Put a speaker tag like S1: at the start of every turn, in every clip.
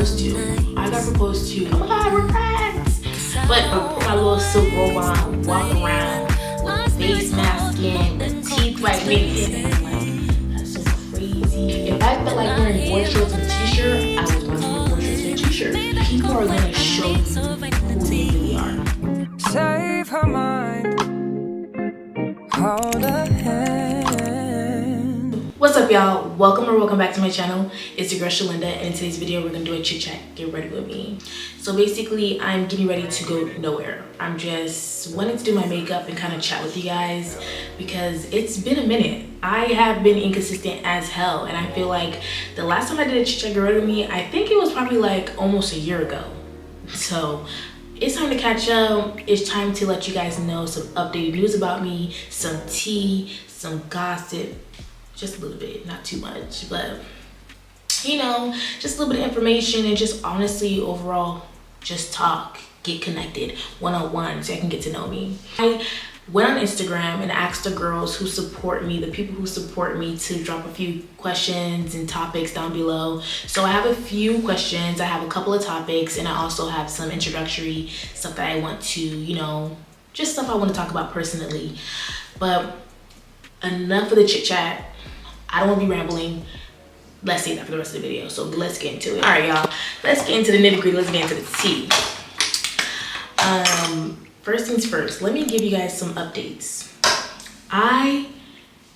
S1: I got proposed to. Oh my god, we're friends! But I put my little silk robe on, walk around with face mask in, with teeth like me. Like, that's so crazy. If I felt like wearing boy shorts and t-shirt, I was wearing boy shorts and t-shirt. People are gonna show you who they really are.
S2: Save her mind. Hold her hand.
S1: What's up, y'all? Welcome back to my channel. It's your girl Shalinda, and in today's video we're gonna do a chit chat get ready with me. So basically I'm getting ready to go nowhere. I'm just wanting to do my makeup and kind of chat with you guys because it's been a minute. I have been inconsistent as hell, and I feel like the last time I did a chit chat get ready with me, I think it was probably like almost a year ago. So it's time to catch up. It's time to let you guys know some updated news about me, some tea, some gossip. Just a little bit, not too much, but you know, just a little bit of information and just honestly overall just talk, get connected one-on-one so I can get to know me. I went on Instagram and asked the girls who support me, the people who support me, to drop a few questions and topics down below. So I have a few questions, I have a couple of topics, and I also have some introductory stuff that I want to, you know, just stuff I want to talk about personally. But enough of the chit chat. I don't want to be rambling. Let's save that for the rest of the video. So let's get into it. All right, y'all. Let's get into the nitty gritty. Let's get into the tea. First things first. Let me give you guys some updates. I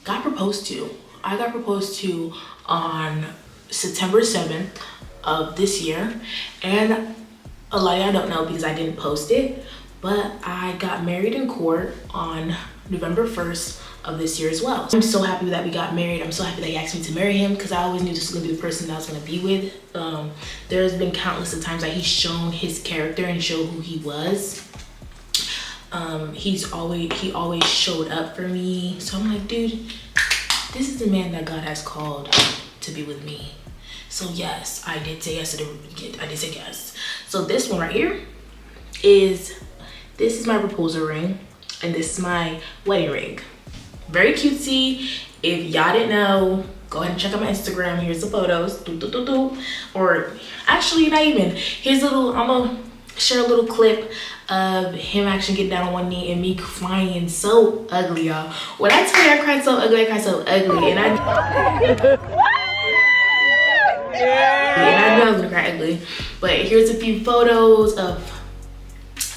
S1: got proposed to. I got proposed to on September 7th of this year, and a lot of y'all don't know because I didn't post it, but I got married in court on November 1st of this year as well. I'm so happy that we got married. I'm so happy that he asked me to marry him because I always knew this was gonna be the person that I was gonna be with. There's been countless of times that he's shown his character and showed who he was. He always showed up for me. So I'm like, dude, this is the man that God has called to be with me. So yes, I did say yes. I did say yes. So this one right here is my proposal ring, and this is my wedding ring. Very cutesy. If y'all didn't know, go ahead and check out my Instagram. Here's the photos. Or actually, not even. Here's a little, I'm gonna share a little clip of him actually getting down on one knee and me crying so ugly, y'all. When I tell you I cried so ugly, I cried so ugly. And I knew I was gonna cry ugly. But here's a few photos of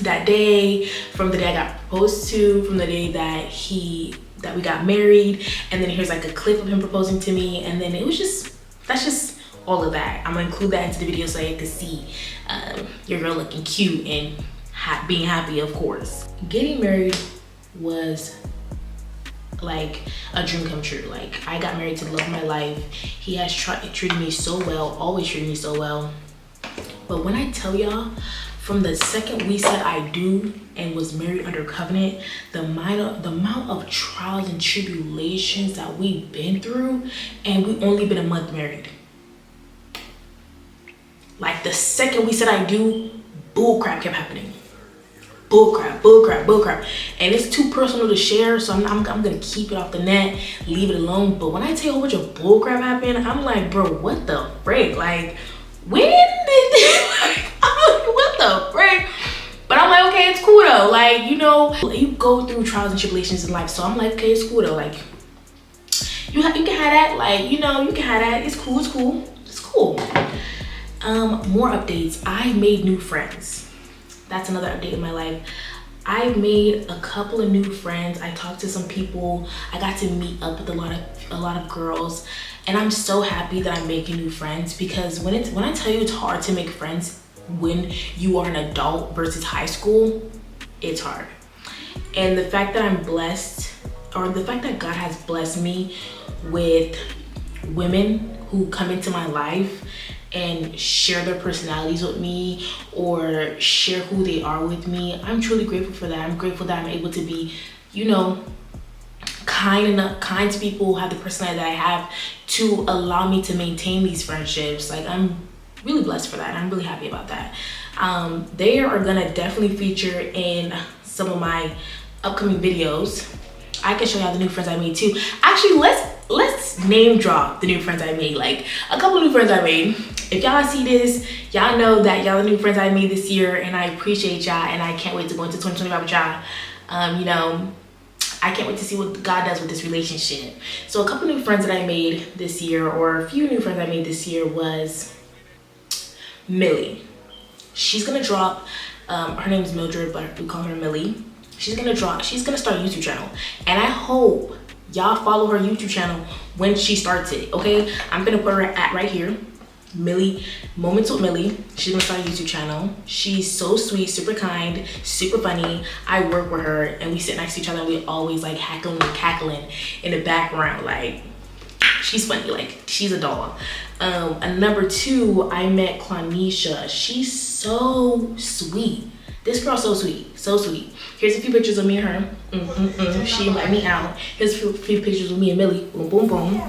S1: that day, from the day I got proposed to, from the day that we got married, and then here's like a clip of him proposing to me, and then it was just, that's just all of that. I'm gonna include that into the video so you can see your girl looking cute and being happy, of course. Getting married was like a dream come true. Like, I got married to the love of my life. He has treated me so well, always treated me so well. But when I tell y'all, from the second we said I do and was married under covenant, the amount of trials and tribulations that we've been through, and we've only been a month married. Like, the second we said I do, bull crap kept happening. Bull crap. And it's too personal to share, so I'm gonna keep it off the net, leave it alone. But when I tell you a whole bunch of bull crap happened, I'm like, bro, what the frick? Like, when did this, like, I'm like, what the frick? But I'm like, okay, it's cool though. Like, you know, you go through trials and tribulations in life, so I'm like, okay, it's cool though. Like, you can have that. Like, you know, you can have that. It's cool. More updates. I made new friends. That's another update in my life. I made a couple of new friends. I talked to some people. I got to meet up with a lot of girls, and I'm so happy that I'm making new friends, because when I tell you it's hard to make friends when you are an adult versus high school, it's hard. And the fact that I'm blessed, or the fact that God has blessed me with women who come into my life and share their personalities with me or share who they are with me, I'm truly grateful for that. I'm grateful that I'm able to be, you know, kind to people, have the personality that I have to allow me to maintain these friendships. Like, I'm really blessed for that. I'm really happy about that. They are gonna definitely feature in some of my upcoming videos. I can show y'all the new friends I made too. Actually, let's name drop the new friends I made. Like, a couple new friends I made. If y'all see this, y'all know that y'all are the new friends I made this year, and I appreciate y'all, and I can't wait to go into 2025 with y'all. You know, I can't wait to see what God does with this relationship. So a couple new friends that I made this year, or a few new friends I made this year, was Millie. She's gonna drop, her name is Mildred, but we call her Millie. She's gonna start a YouTube channel, and I hope y'all follow her YouTube channel when she starts it, okay? I'm gonna put her at right here, Millie, Moments with Millie. She's gonna start a YouTube channel. She's so sweet, super kind, super funny. I work with her, and we sit next to each other, and we always like heckling and cackling in the background. Like, she's funny, like she's a doll. And number two, I met Clanisha. She's so sweet. This girl's so sweet, so sweet. Here's a few pictures of me and her. She invited me out. Here's a few pictures of me and Millie. Boom, boom, boom.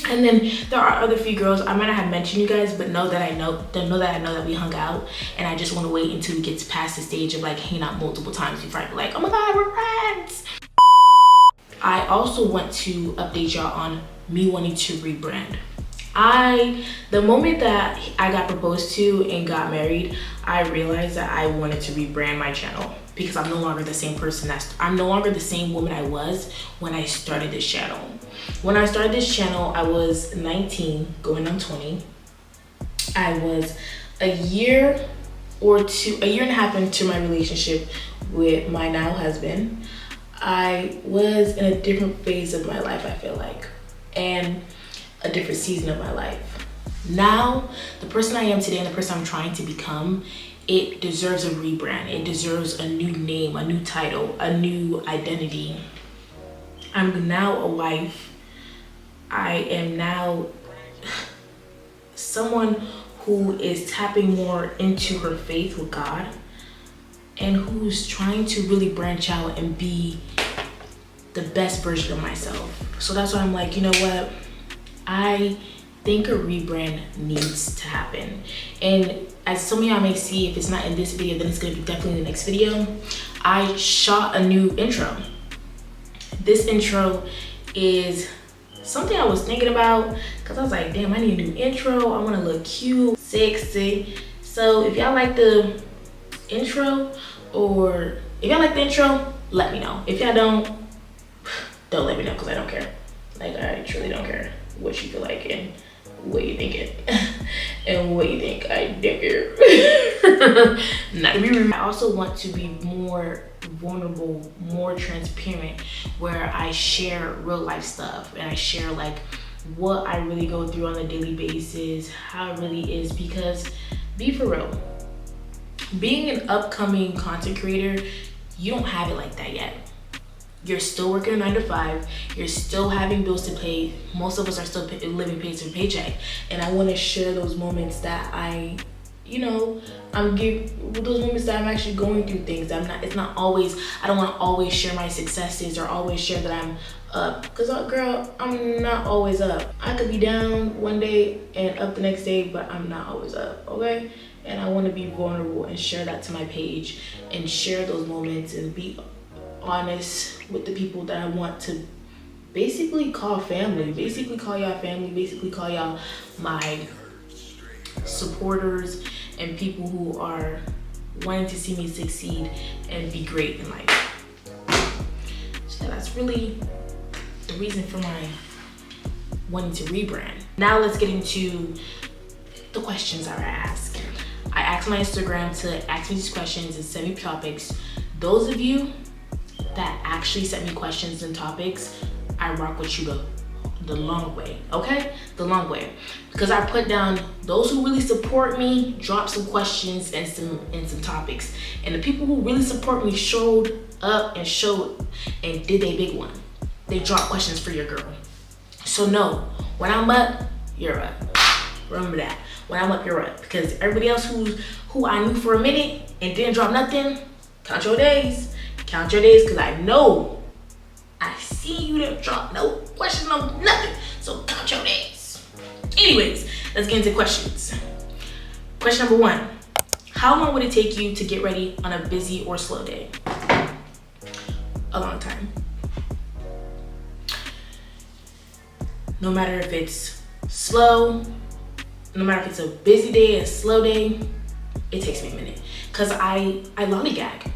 S1: And then there are other few girls. I might not have mentioned you guys, but know that I know that we hung out. And I just want to wait until we get past the stage of like hanging out multiple times before I be like, oh my God, we're friends. I also want to update y'all on me wanting to rebrand. The moment that I got proposed to and got married, I realized that I wanted to rebrand my channel because I'm no longer the same person. I'm no longer the same woman I was when I started this channel. When I started this channel, I was 19, going on 20. I was a year and a half into my relationship with my now husband. I was in a different phase of my life, I feel like, and a different season of my life. Now, the person I am today and the person I'm trying to become, it deserves a rebrand. It deserves a new name, a new title, a new identity. I'm now a wife. I am now someone who is tapping more into her faith with God and who's trying to really branch out and be the best version of myself. So that's why I'm like, you know what? I think a rebrand needs to happen. And as some of y'all may see, if it's not in this video, then it's gonna be definitely in the next video. I shot a new intro. This intro is something I was thinking about because I was like, damn, I need a new intro. I wanna look cute, sexy. So if y'all like the intro, or if y'all like the intro, let me know. If y'all don't let me know because I don't care. Like, I truly don't care what you feel like and what you think it and what you think. I don't care. Not to be rude. I also want to be more vulnerable, more transparent, where I share real life stuff and I share like what I really go through on a daily basis, how it really is. Because be for real, being an upcoming content creator, you don't have it like that yet. You're still working a 9 to 5. You're still having bills to pay. Most of us are still living paycheck to paycheck. And I want to share those moments that those moments that I'm actually going through things. It's not always, I don't want to always share my successes or always share that I'm up. Because girl, I'm not always up. I could be down one day and up the next day, but I'm not always up, okay? And I want to be vulnerable and share that to my page and share those moments and be honest with the people that I want to basically call family, basically call y'all family, basically call y'all my supporters and people who are wanting to see me succeed and be great in life. So that's really the reason for my wanting to rebrand. Now let's get into the questions that I ask. I asked my Instagram to ask me these questions and send me topics. Those of you that actually sent me questions and topics, I rock with you the long way, okay? The long way. Because I put down those who really support me, drop some questions and some topics. And the people who really support me showed up and did a big one. They dropped questions for your girl. So no, when I'm up, you're up. Remember that. When I'm up, you're up. Because everybody else who I knew for a minute and didn't drop nothing, count your days. Count your days, because I know I see you didn't drop no question, no nothing. So count your days. Anyways, let's get into questions. Question number 1. How long would it take you to get ready on a busy or slow day? A long time. No matter if it's slow, no matter if it's a busy day, a slow day, it takes me a minute. Cause I lollygag.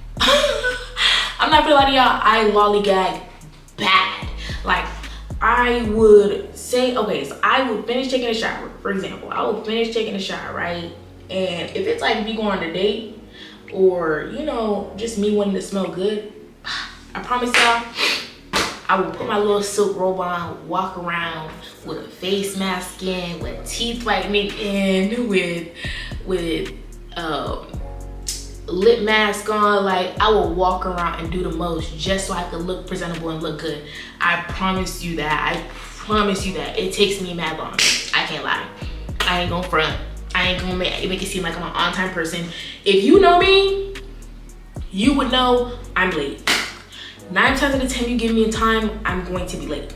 S1: I'm not gonna lie to y'all, I lollygag bad. Like, I would say, okay, so I would finish taking a shower, for example. I would finish taking a shower, right? And if it's like me going on a date, or, you know, just me wanting to smell good, I promise y'all, I will put my little silk robe on, walk around with a face mask in, with teeth whitening in, with lip mask on. Like, I will walk around and do the most just so I could look presentable and look good. I promise you that. I promise you that. It takes me mad long. I can't lie. I ain't gonna front. I ain't gonna make it seem like I'm an on-time person. If you know me, you would know I'm late. 9 times out of 10 you give me a time, I'm going to be late.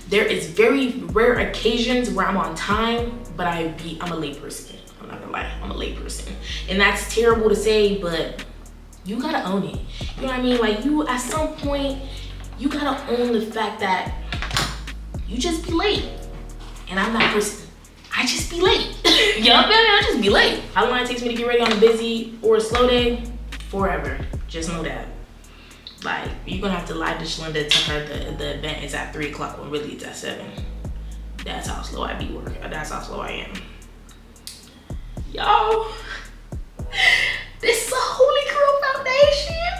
S1: There is very rare occasions where I'm on time, but I'm a late person. I'm not gonna lie, I'm a late person. And that's terrible to say, but you gotta own it. You know what I mean? Like, you, at some point, you gotta own the fact that you just be late. And I'm that person. I just be late. You know what I mean? I just be late. How long it takes me to get ready on a busy or a slow day? Forever. Just know that. Like, you're gonna have to lie to Shalinda, tell her the event is at 3 o'clock when really it's at 7. That's how slow I be working. That's how slow I am. Y'all, this is a Holy Girl Foundation,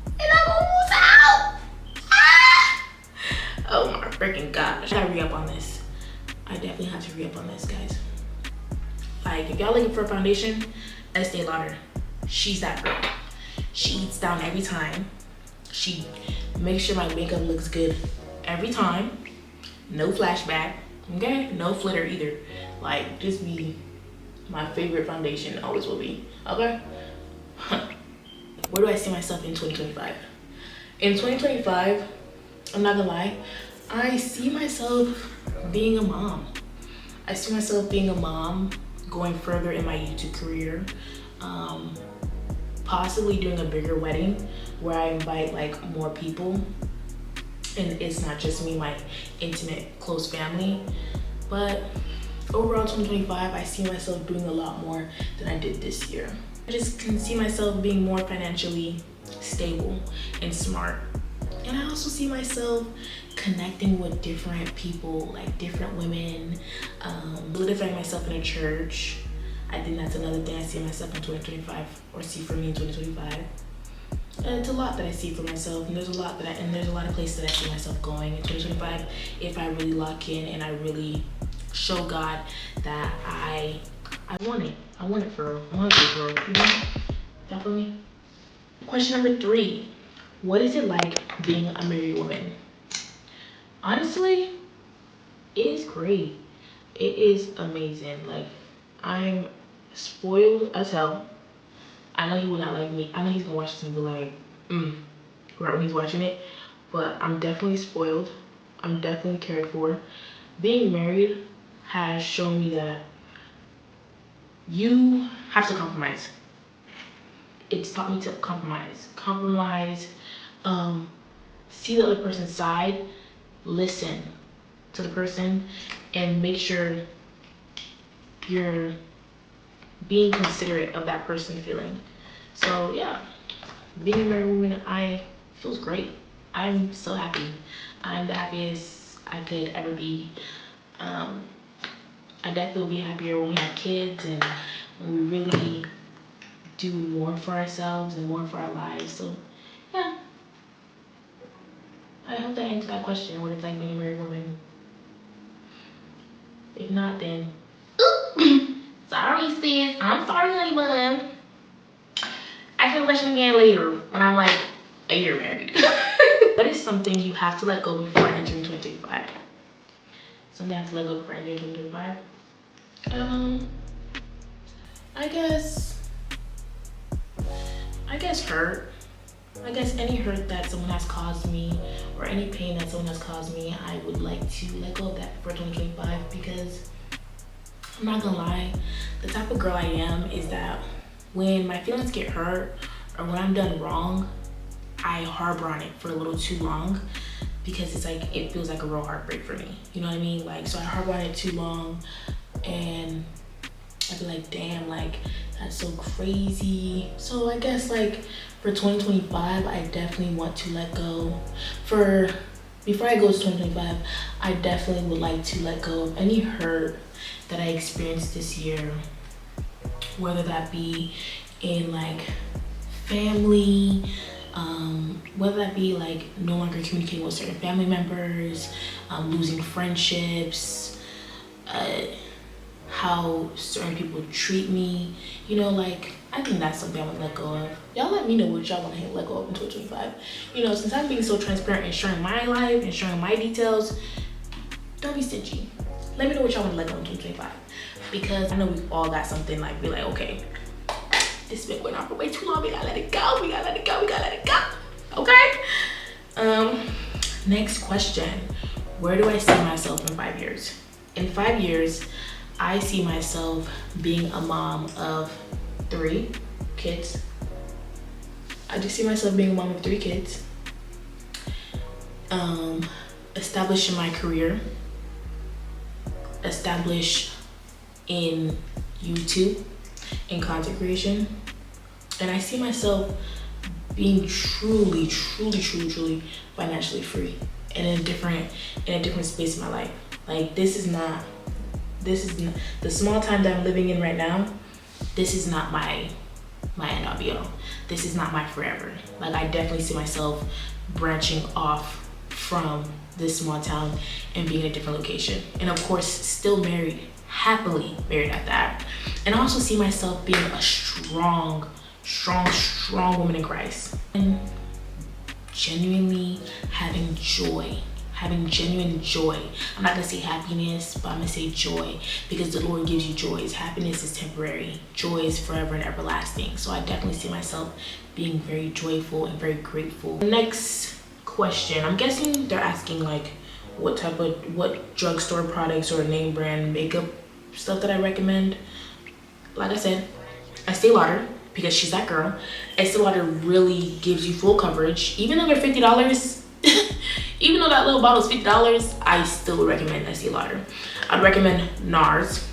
S1: and I'm almost out. Ah! Oh my freaking gosh. I gotta re-up on this. I definitely have to re-up on this, guys. Like, if y'all looking for a foundation, Estee Lauder. She's that girl. She eats down every time. She makes sure my makeup looks good every time. No flashback, okay? No flitter either. Like, just be my favorite foundation, always will be, okay? Where do I see myself in 2025? In 2025, I'm not gonna lie, I see myself being a mom. I see myself being a mom, going further in my YouTube career, possibly doing a bigger wedding where I invite like more people, and it's not just me, my intimate, close family. But overall 2025, I see myself doing a lot more than I did this year. I just can see myself being more financially stable and smart. And I also see myself connecting with different people, like different women, solidifying myself in a church. I think that's another thing I see myself in 2025, or see for me in 2025. It's a lot that I see for myself, and there's a lot of places that I see myself going in 2025 if I really lock in and I really show God that I want it. I want it for real. I want it for real. You know? Y'all feel me? Question number 3. What is it like being a married woman? Honestly, it is great. It is amazing. Like, I'm spoiled as hell. I know he will not like me. I know he's gonna watch this and be like, right when he's watching it. But I'm definitely spoiled. I'm definitely cared for. Being married has shown me that you have to compromise. It's taught me to compromise. See the other person's side, listen to the person, and make sure you're being considerate of that person's feeling. So yeah, being a married woman, feels great. I'm so happy. I'm the happiest I could ever be. I definitely will be happier when we have kids and when we really do more for ourselves and more for our lives. So yeah, I hope that answered that question, what it's like being a married woman. If not, then sorry sis, I'm sorry honey bun. Ask the question again later when I'm like a year married. What is something you have to let go before entering 2025? Something I have to let go before entering 2025? I guess hurt. I guess any hurt that someone has caused me, or any pain that someone has caused me, I would like to let go of that for 2025, because I'm not gonna lie, the type of girl I am is that when my feelings get hurt or when I'm done wrong, I harbor on it for a little too long, because it's like, it feels like a real heartbreak for me. You know what I mean? Like, so I harbor on it too long, and I'd be like, damn, like that's so crazy. So I guess like for 2025, I definitely want to let go. Before I go to 2025, I definitely would like to let go of any hurt that I experienced this year, whether that be in like family, whether that be like no longer communicating with certain family members, losing friendships, how certain people treat me, you know, like I think that's something I want to let go of. Y'all let me know what y'all want to let go of in 2025. You know, since I'm being so transparent and sharing my life and sharing my details, don't be stingy. Let me know what y'all want to let go in 2025, because I know we've all got something like we're like, okay, this has been going on for way too long. We gotta let it go. We gotta let it go. We gotta let it go. Okay. Next question. Where do I see myself in 5 years? In 5 years, I see myself being a mom of 3 kids. I do see myself being a mom of 3 kids. Establishing my career. Establish in YouTube, in content creation. And I see myself being truly financially free and in a different space in my life. Like this is not the small time that I'm living in right now. This is not my end all be all. This is not my forever. Like I definitely see myself branching off from this small town and being in a different location. And of course, still married, happily married at that. And I also see myself being a strong woman in Christ. And genuinely having genuine joy. I'm not gonna say happiness, but I'm gonna say joy, because the Lord gives you joy. Happiness is temporary. Joy is forever and everlasting. So I definitely see myself being very joyful and very grateful. Next question. I'm guessing they're asking like what drugstore products or name brand makeup stuff that I recommend. Like I said, Estee Lauder, because she's that girl. Estee Lauder really gives you full coverage. Even though they're $50, even though that little bottle is $50, I still would recommend Estee Lauder. I'd recommend NARS.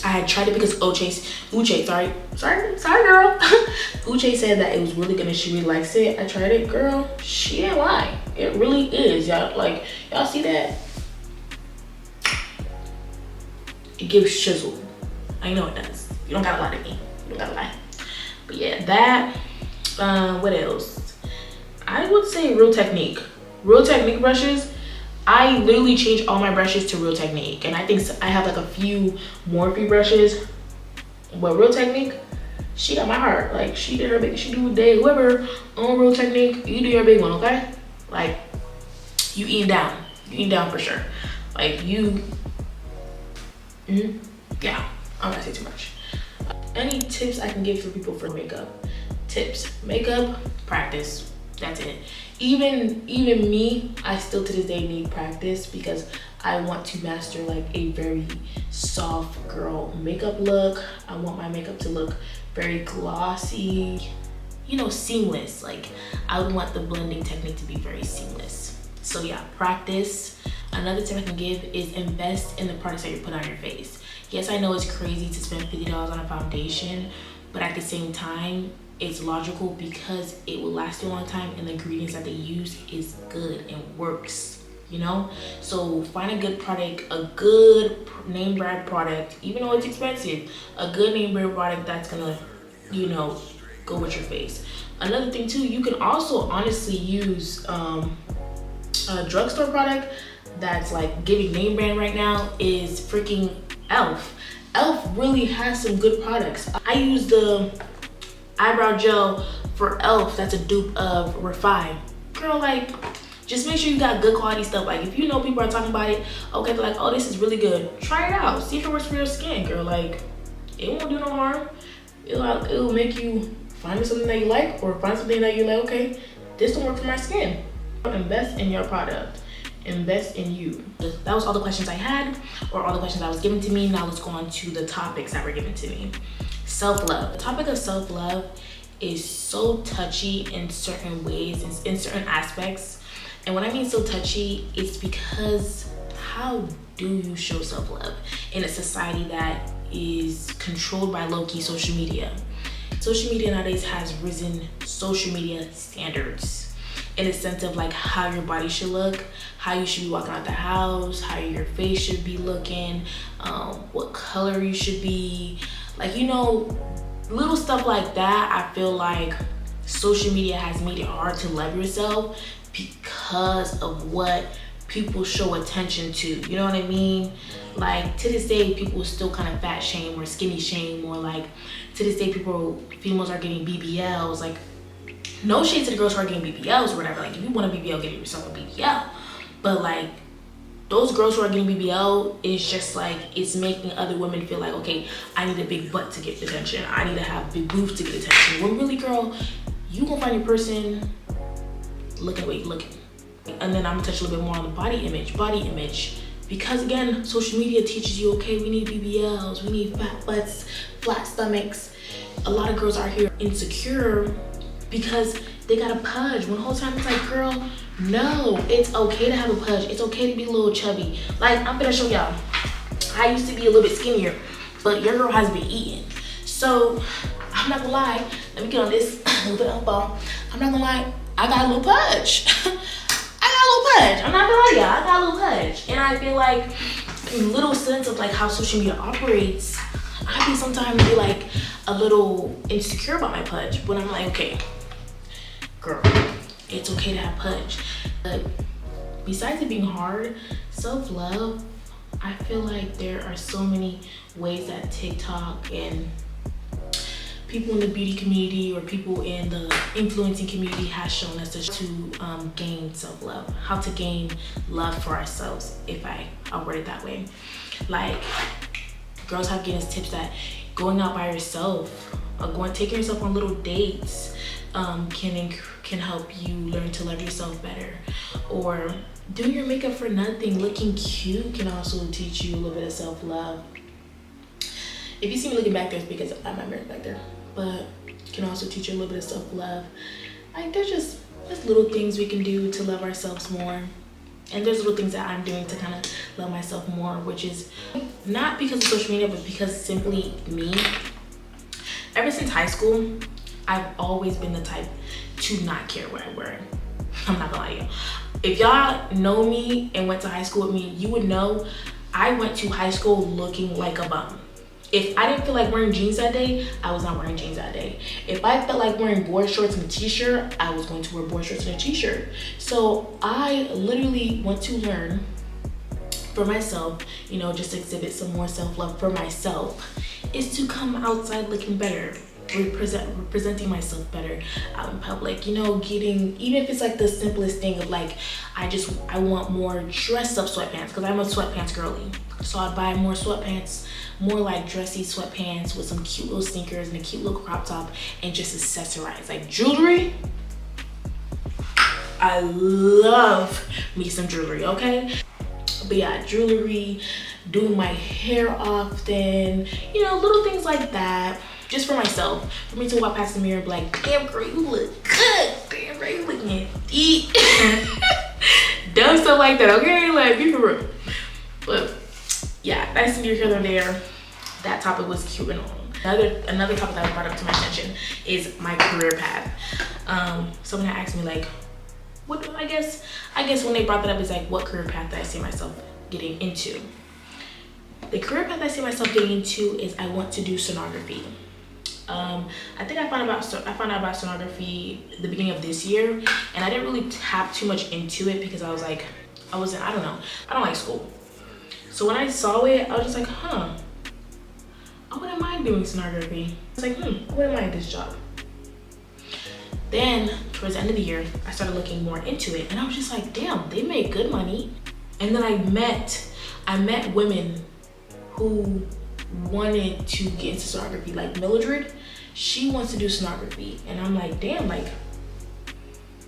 S1: I had tried it because Uche, sorry girl. Uche said that it was really good and she really likes it. I tried it, girl. She didn't lie. It really is, y'all. Like, y'all see that? It gives shizzle. I know it does. You don't gotta lie to me. You don't gotta lie. But yeah, that. What else? I would say Real Technique. Real Technique brushes. I literally change all my brushes to Real Technique, and I think I have like a few Morphe brushes, but Real Technique, she got my heart. Like she did her big, she do day, whoever on Real Technique, you do your big one, okay? Like you eating down for sure. Like you, yeah, I'm not gonna say too much. Any tips I can give for people for makeup? Tips, makeup, practice. That's it. Even me, I still to this day need practice, because I want to master like a very soft girl makeup look. I want my makeup to look very glossy, you know, seamless. Like I would want the blending technique to be very seamless. So yeah, practice. Another tip I can give is invest in the products that you put on your face. Yes, I know it's crazy to spend $50 on a foundation, but at the same time, it's logical because it will last you a long time and the ingredients that they use is good and works, you know? So find a good product, a good name brand product, even though it's expensive, a good name brand product that's gonna, you know, go with your face. Another thing too, you can also honestly use a drugstore product that's like giving name brand right now is freaking Elf. Elf really has some good products. I use the eyebrow gel for Elf that's a dupe of Refine. Girl, like, just make sure you got good quality stuff. Like, if you know people are talking about it, okay, they're like, oh, this is really good. Try it out. See if it works for your skin, girl. Like, it won't do no harm. It'll make you find something that you like, or find something that you're like, okay, this will work for my skin. Invest in your product. Invest in you. That was all the questions I had, or all the questions that was given to me. Now let's go on to the topics that were given to me. Self-love. The topic of self-love is so touchy in certain ways, in certain aspects. And when I mean so touchy, it's because how do you show self-love in a society that is controlled by low-key social media. Social media nowadays has risen social media standards in a sense of like how your body should look, how you should be walking out the house, how your face should be looking, what color you should be, like, you know, little stuff like that. I feel like social media has made it hard to love yourself because of what people show attention to, you know what I mean? Like, to this day, people still kind of fat shame or skinny shame, or like, to this day, females are getting BBLs. Like, no shade to the girls who are getting BBLs or whatever. Like, if you want a BBL, get yourself a BBL. But like, those girls who are getting BBL, it's just like, it's making other women feel like, okay, I need a big butt to get attention. I need to have big boobs to get attention. When really, girl, you gonna find your person looking the way you're looking. And then I'm gonna touch a little bit more on the body image. Because again, social media teaches you, okay, we need BBLs, we need fat butts, flat stomachs. A lot of girls are here insecure because they got a pudge. When the whole time it's like, girl, no, it's okay to have a pudge. It's okay to be a little chubby. Like, I'm gonna show y'all. I used to be a little bit skinnier, but your girl has been eating. So I'm not gonna lie, let me get on this a little bit of ball. I'm not gonna lie, I got a little pudge. I'm not gonna lie to y'all, I got a little pudge. And I feel like, in little sense of like how social media operates, I be sometimes be like a little insecure about my pudge. But I'm like, okay, girl, it's okay to have pudge. But besides it being hard, self-love, I feel like there are so many ways that TikTok and people in the beauty community or people in the influencing community has shown us to gain self-love, how to gain love for ourselves, if I'll word it that way. Like, girls have given us tips that going out by yourself, taking yourself on little dates can help you learn to love yourself better. Or doing your makeup for nothing, looking cute can also teach you a little bit of self-love. If you see me looking back there, it's because I have my mirror back there. But can also teach you a little bit of self-love. Like, there's just little things we can do to love ourselves more. And there's little things that I'm doing to kind of love myself more, which is not because of social media, but because simply me. Ever since high school, I've always been the type to not care what I'm wearing. I'm not gonna lie to you. If y'all know me and went to high school with me, you would know I went to high school looking like a bum. If I didn't feel like wearing jeans that day, I was not wearing jeans that day. If I felt like wearing board shorts and a t-shirt, I was going to wear board shorts and a t-shirt. So I literally want to learn for myself, you know, just exhibit some more self-love for myself, is to come outside looking better, representing myself better out in public, you know, getting, even if it's like the simplest thing of like, I want more dressed up sweatpants, because I'm a sweatpants girly. So I'd buy more sweatpants, more like dressy sweatpants with some cute little sneakers and a cute little crop top, and just accessorize. Like jewelry, I love me some jewelry, okay? But yeah, jewelry, doing my hair often, you know, little things like that. Just for myself, for me to walk past the mirror and be like, damn girl, you look good. Damn girl, you looking deep. Dumb stuff like that, okay? Like, be for real. But yeah, nice and here and there. That topic was cute and all. Another topic that brought up to my attention is my career path. Someone had asked me like, what, I guess when they brought that up is like, what career path that I see myself getting into. The career path I see myself getting into is I want to do sonography. I think I found out about sonography at the beginning of this year, and I didn't really tap too much into it because I was like, I don't know, I don't like school. So when I saw it, I was just like, I wouldn't mind doing sonography. I was like, I wouldn't mind this job. Then towards the end of the year, I started looking more into it, and I was just like, damn, they make good money. And then I met women who wanted to get into sonography, like Mildred. She wants to do sonography, and I'm like, damn, like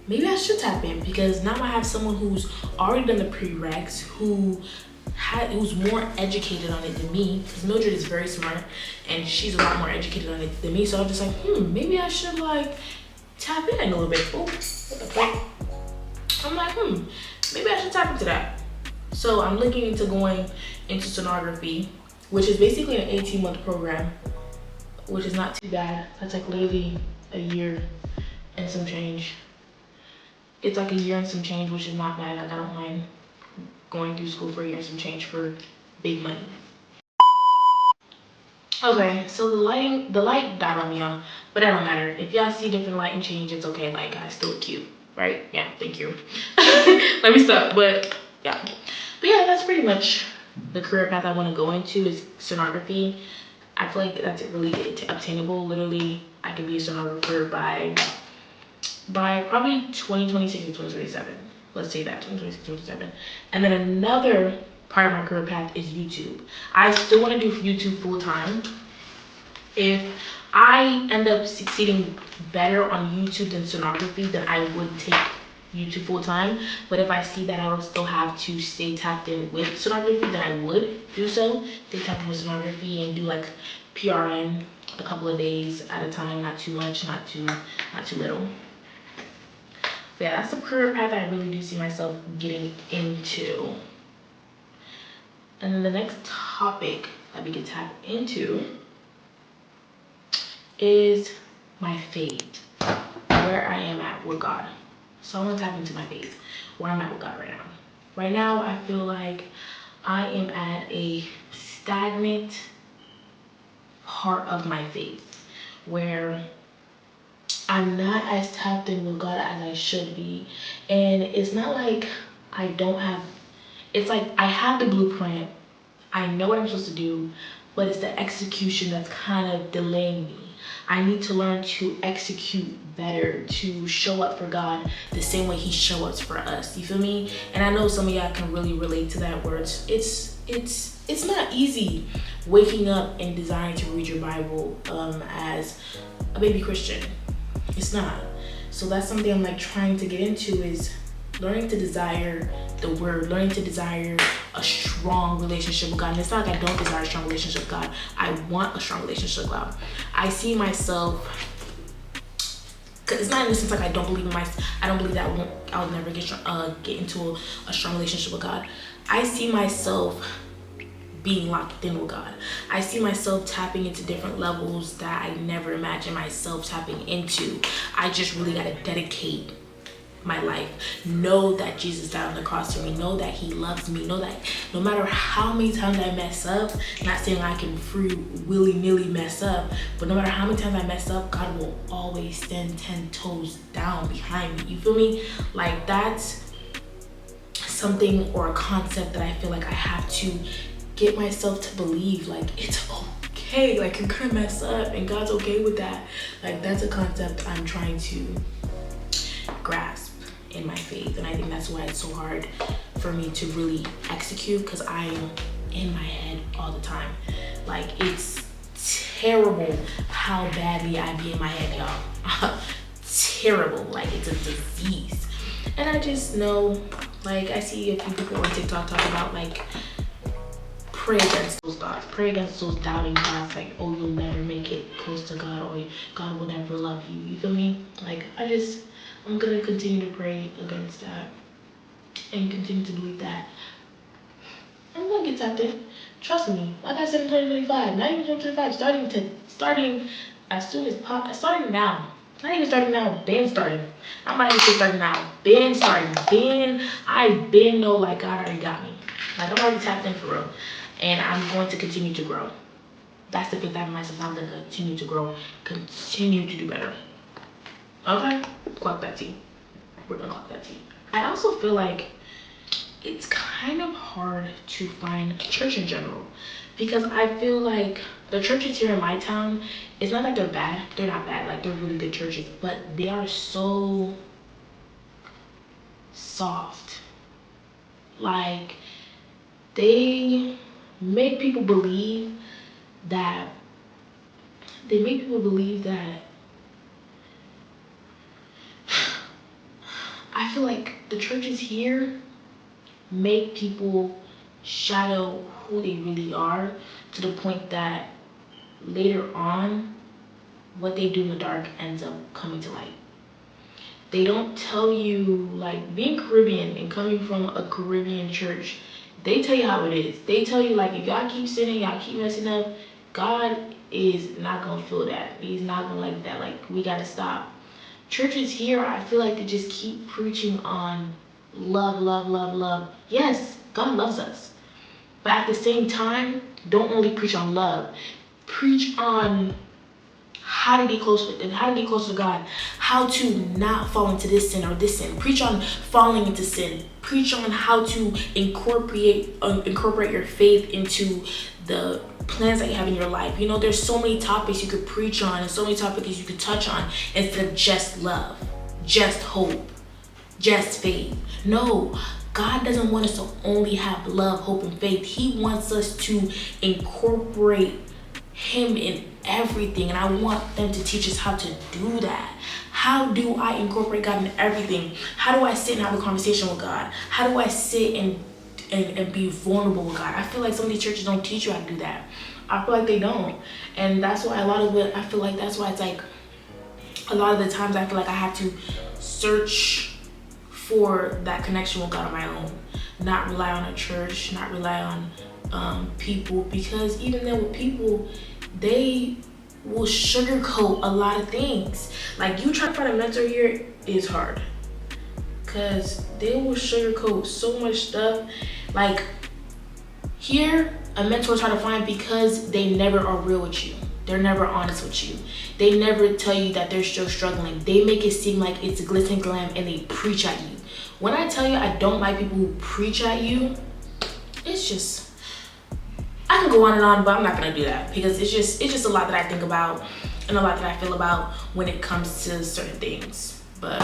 S1: maybe I should tap in, because now I have someone who's already done the prereqs, who's more educated on it than me, because Mildred is very smart and she's a lot more educated on it than me. So I'm just like, maybe I should like tap in a little bit. Oh, what the fuck? I'm like, maybe I should tap into that. So I'm looking into going into sonography. which is basically an 18-month program, which is not too bad. That's like literally a year and some change. It's like a year and some change, which is not bad. Like, I don't mind going through school for a year and some change for big money. Okay, so the light died on me, y'all, but that don't matter. If y'all see different lighting change, it's okay. Like, I still look cute, right? Yeah, thank you. Let me stop. But yeah, that's pretty much the career path I want to go into is sonography. I feel like that's really obtainable. Literally, I can be a sonographer by probably 2026 or 2027. Let's say that 2026, 2027. And then another part of my career path is YouTube. I still want to do YouTube full time. If I end up succeeding better on YouTube than sonography, then I would take YouTube full time. But if I see that I will still have to stay tapped in with sonography, then I would do so. Stay tapped in with sonography and do like PRN a couple of days at a time, not too much, not too little. But yeah, that's the career path I really do see myself getting into. And then the next topic that we can tap into is my faith, where I am at with God. So I want to tap into my faith, where I'm at with God right now. Right now, I feel like I am at a stagnant part of my faith, where I'm not as tapped in with God as I should be. And it's not like I don't have, it's like I have the blueprint, I know what I'm supposed to do, but it's the execution that's kind of delaying me. I need to learn to execute better, to show up for God the same way He shows up for us. You feel me? And I know some of y'all can really relate to that, where it's not easy waking up and desiring to read your Bible as a baby Christian. It's not. So that's something I'm like trying to get into, is learning to desire the word, learning to desire a strong relationship with God. And it's not like I don't desire a strong relationship with God. I want a strong relationship with God. I see myself, cause it's not in the sense like I don't believe in I don't believe that I'll never get into a strong relationship with God. I see myself being locked in with God. I see myself tapping into different levels that I never imagined myself tapping into. I just really gotta dedicate my life, know that Jesus died on the cross for me, know that He loves me, know that no matter how many times I mess up, not saying I can willy-nilly mess up, but no matter how many times I mess up, God will always stand 10 toes down behind me. You feel me? Like, that's something or a concept that I feel like I have to get myself to believe. Like, it's okay, like, you're gonna mess up and God's okay with that. Like, that's a concept I'm trying to grasp in my faith, and I think that's why it's so hard for me to really execute, because I'm in my head all the time. Like, it's terrible how badly I be in my head, y'all. Terrible. Like, it's a disease. And I just know, like, I see a few people on TikTok talk about, like, pray against those thoughts, pray against those doubting thoughts, like, oh, you'll never make it close to God, or God will never love you. You feel me? Like, I'm gonna continue to pray against that and continue to believe that I'm gonna get tapped in. Trust me. Like I said in 2025, not even 2025, starting as soon as starting now. Not even starting now, been starting. I'm not even starting now, been starting. I've been know, like, God already got me. Like, I'm already tapped in for real. And I'm going to continue to grow. That's the fifth time myself. I'm gonna continue to grow, continue to do better. Okay, clock that T. We're gonna clock that T. I also feel like it's kind of hard to find a church in general, because I feel like the churches here in my town, it's not like they're bad. They're not bad. Like, they're really good churches, but they are so soft. Like, they make people believe that I feel like the churches here make people shadow who they really are, to the point that later on, what they do in the dark ends up coming to light. They don't tell you, like, being Caribbean and coming from a Caribbean church, They tell you how it is. They tell you, like, if y'all keep sinning, y'all keep messing up, God is not gonna feel that. He's not gonna like that. Like, we gotta stop. Churches here, I feel like they just keep preaching on love, love, love, love. Yes, God loves us. But at the same time, don't only preach on love. Preach on how to get close with him, how to get close to God, how to not fall into this sin or this sin. Preach on falling into sin. Preach on how to incorporate your faith into the plans that you have in your life. You know, there's so many topics you could preach on and so many topics you could touch on instead of just love, just hope, just faith. No, God doesn't want us to only have love, hope, and faith. He wants us to incorporate Him in everything, and I want them to teach us how to do that. How do I incorporate God in everything? How do I sit and have a conversation with God? How do I sit and be vulnerable with God? I feel like some of these churches don't teach you how to do that. I feel like they don't, and that's why a lot of it, I feel like that's why it's like a lot of the times I feel like I have to search for that connection with God on my own, not rely on a church, not rely on people, because even then with people, they will sugarcoat a lot of things. Like, you try to find a mentor here is hard, because they will sugarcoat so much stuff. Like, here, a mentor is hard to find because they never are real with you. They're never honest with you. They never tell you that they're still struggling. They make it seem like it's a glitz and glam, and they preach at you. When I tell you I don't like people who preach at you, it's just, I can go on and on, but I'm not gonna do that, because it's just a lot that I think about and a lot that I feel about when it comes to certain things. But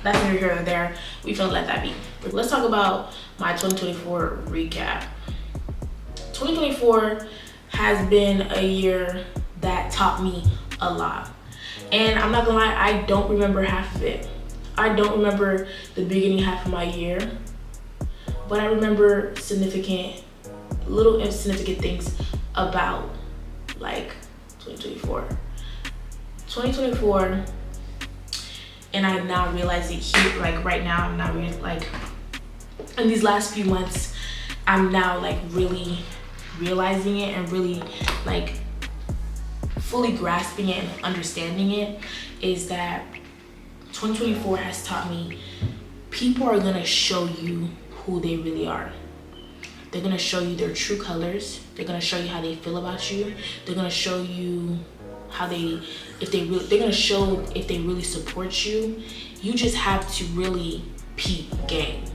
S1: that's neither here or there. We finna let that be. Let's talk about my 2024 recap. 2024 has been a year that taught me a lot. And I'm not gonna lie, I don't remember half of it. I don't remember the beginning half of my year, but I remember little insignificant things about, like, 2024. 2024, and I now realize it here, like right now, I'm not really, like, in these last few months, I'm now like really realizing it and really like fully grasping it and understanding it, is that 2024 has taught me people are gonna show you who they really are. They're gonna show you their true colors. They're gonna show you how they feel about you. They're gonna show you how they're gonna show if they really support you. You just have to really peep game.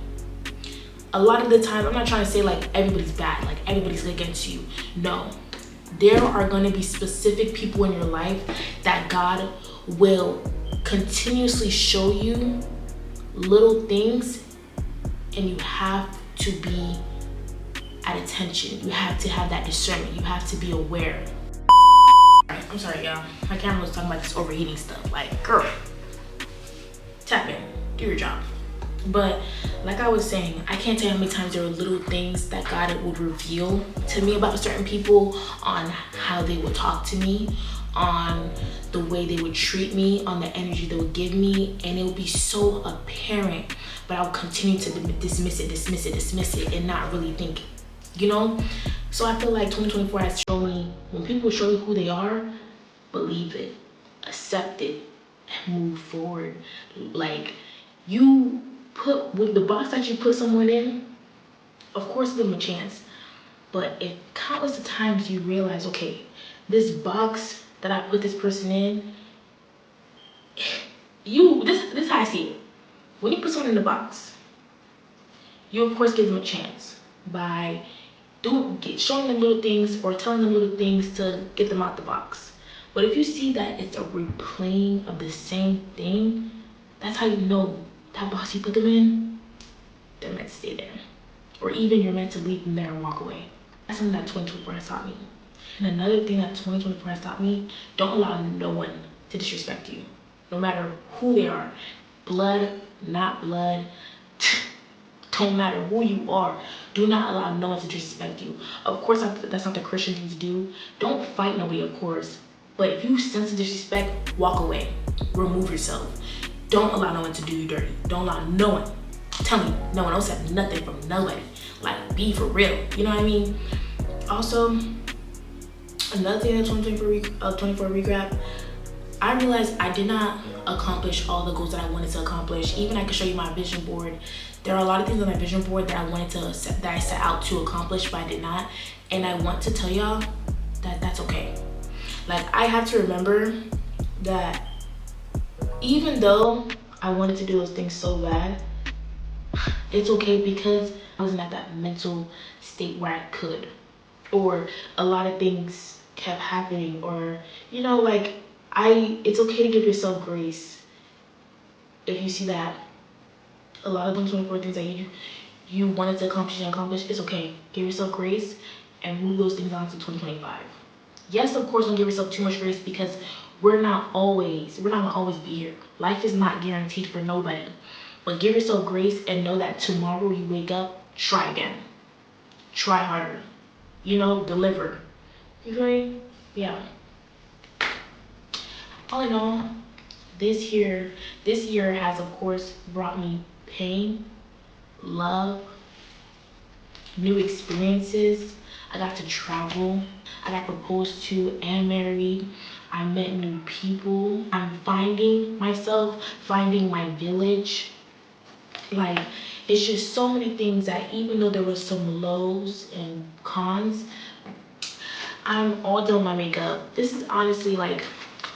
S1: A lot of the time, I'm not trying to say like everybody's bad, like everybody's against you. No, there are gonna be specific people in your life that God will continuously show you little things, and you have to be at attention. You have to have that discernment. You have to be aware. I'm sorry, y'all. My camera was talking about this overheating stuff. Like, girl, tap in, do your job. But like I was saying, I can't tell you how many times there were little things that God would reveal to me about certain people, on how they would talk to me, on the way they would treat me, on the energy they would give me, and it would be so apparent, but I would continue to dismiss it, and not really think, you know? So I feel like 2024 has shown me, when people show you who they are, believe it, accept it, and move forward. Like, you put, with the box that you put someone in, of course give them a chance, but if countless of times you realize, okay, this box that I put this person in, this is how I see it. When you put someone in the box, you of course give them a chance by showing them little things or telling them little things to get them out the box. But if you see that it's a replaying of the same thing, that's how you know that box you put them in, they're meant to stay there. Or even you're meant to leave them there and walk away. That's something that 2024 has taught me. And another thing that 2024 has taught me, don't allow no one to disrespect you. No matter who they are. Blood, not blood. Don't matter who you are. Do not allow no one to disrespect you. Of course, that's not the Christian thing to do. Don't fight nobody, of course. But if you sense disrespect, walk away. Remove yourself. Don't allow no one to do you dirty. Don't allow no one. Tell me, no one else have nothing from nobody. Like, be for real, you know what I mean? Also, another thing that 24 regret, I realized I did not accomplish all the goals that I wanted to accomplish. Even I could show you my vision board. There are a lot of things on my vision board that I set out to accomplish, but I did not. And I want to tell y'all that that's okay. Like, I have to remember that even though I wanted to do those things so bad, it's okay, because I wasn't at that mental state where I could, or a lot of things kept happening, or, you know, like, it's okay to give yourself grace if you see that a lot of those 24 things that you wanted to accomplish, it's okay. Give yourself grace and move those things on to 2025. Yes, of course, don't give yourself too much grace, because we're not gonna always be here. Life is not guaranteed for nobody. But give yourself grace and know that tomorrow you wake up, try again. Try harder. You know, deliver. You feel me? Yeah. All in all, this year has, of course, brought me pain, love, new experiences. I got to travel. I got proposed to and married. I met new people. I'm finding myself, finding my village. Like, it's just so many things that, even though there was some lows and cons, I'm all done with my makeup. This is honestly like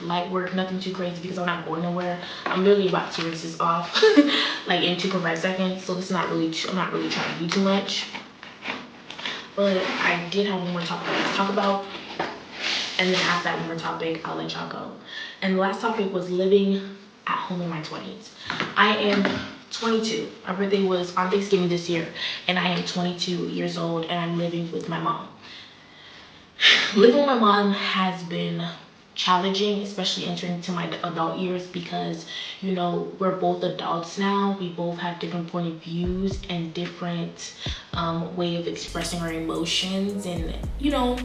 S1: light work, nothing too crazy, because I'm not going nowhere. I'm literally about to rinse this off like in 2.5 seconds. So it's not really, I'm not really trying to do too much. But I did have one more topic to talk about. And then after that one more topic, I'll let y'all go. And the last topic was living at home in my 20s. I am 22. My birthday was on Thanksgiving this year, and I am 22 years old, and I'm living with my mom. Living with my mom has been challenging, especially entering into my adult years, because, you know, we're both adults now. We both have different point of views and different way of expressing our emotions, and, you know,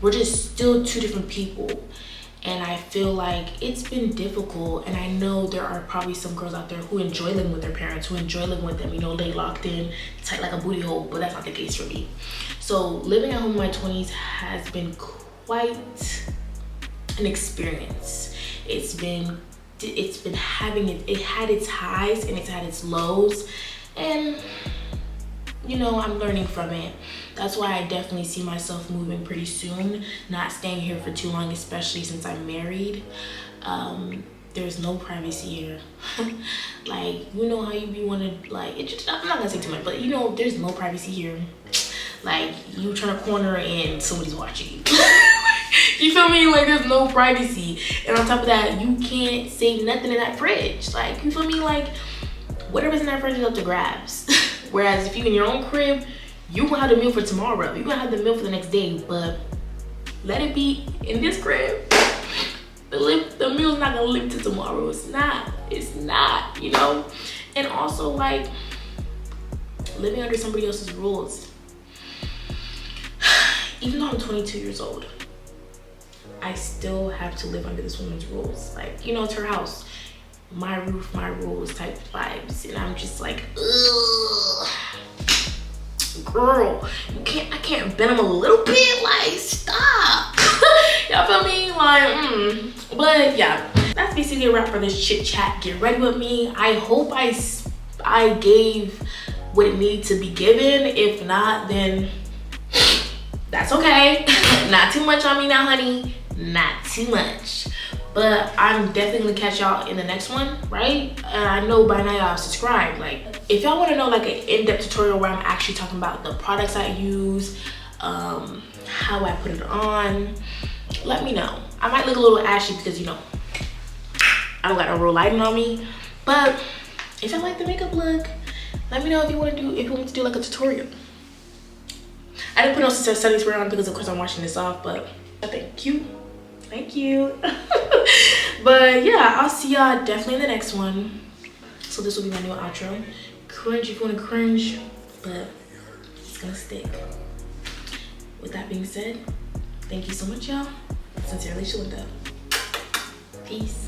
S1: we're just still two different people. And I feel like it's been difficult, and I know there are probably some girls out there who enjoy living with their parents, who enjoy living with them, you know, they locked in tight like a booty hole, but that's not the case for me. So living at home in my 20s has been quite an experience. It had its highs and it's had its lows, and, you know, I'm learning from it. That's why I definitely see myself moving pretty soon, not staying here for too long, especially since I'm married. There's no privacy here. Like, you know how you be wanting, like, I'm not gonna say too much, but, you know, there's no privacy here. Like, you turn a corner and somebody's watching you. You feel me? Like, there's no privacy. And on top of that, you can't save nothing in that fridge. Like, you feel me? Like, whatever's in that fridge is up to grabs. Whereas if you in your own crib, you gonna have the meal for tomorrow. You gonna have the meal for the next day. But let it be in this crib. The meal's not gonna live to tomorrow. It's not, you know? And also, like, living under somebody else's rules. Even though I'm 22 years old, I still have to live under this woman's rules. Like, you know, it's her house. My roof, my rules type vibes. And I'm just like, ugh. Girl, I can't bend them a little bit. Like, stop. Y'all feel me? Like, But yeah, that's basically a wrap for this chit chat. Get ready with me. I hope I gave what it needed to be given. If not, then that's okay. Not too much on me now, honey. Not too much. But I'm definitely gonna catch y'all in the next one, right? I know by now y'all subscribed. Like, if y'all wanna know like an in-depth tutorial where I'm actually talking about the products I use, how I put it on, let me know. I might look a little ashy because, you know, I don't got no real lighting on me. But if y'all like the makeup look, let me know if you want me to do like a tutorial. I didn't put on setting spray on because of course I'm washing this off, but thank you. But yeah, I'll see y'all definitely in the next one. So this will be my new outro. Cringe if you want to cringe, but it's gonna stick. With that being said, thank you so much, y'all. Sincerely, Shalinda. Peace.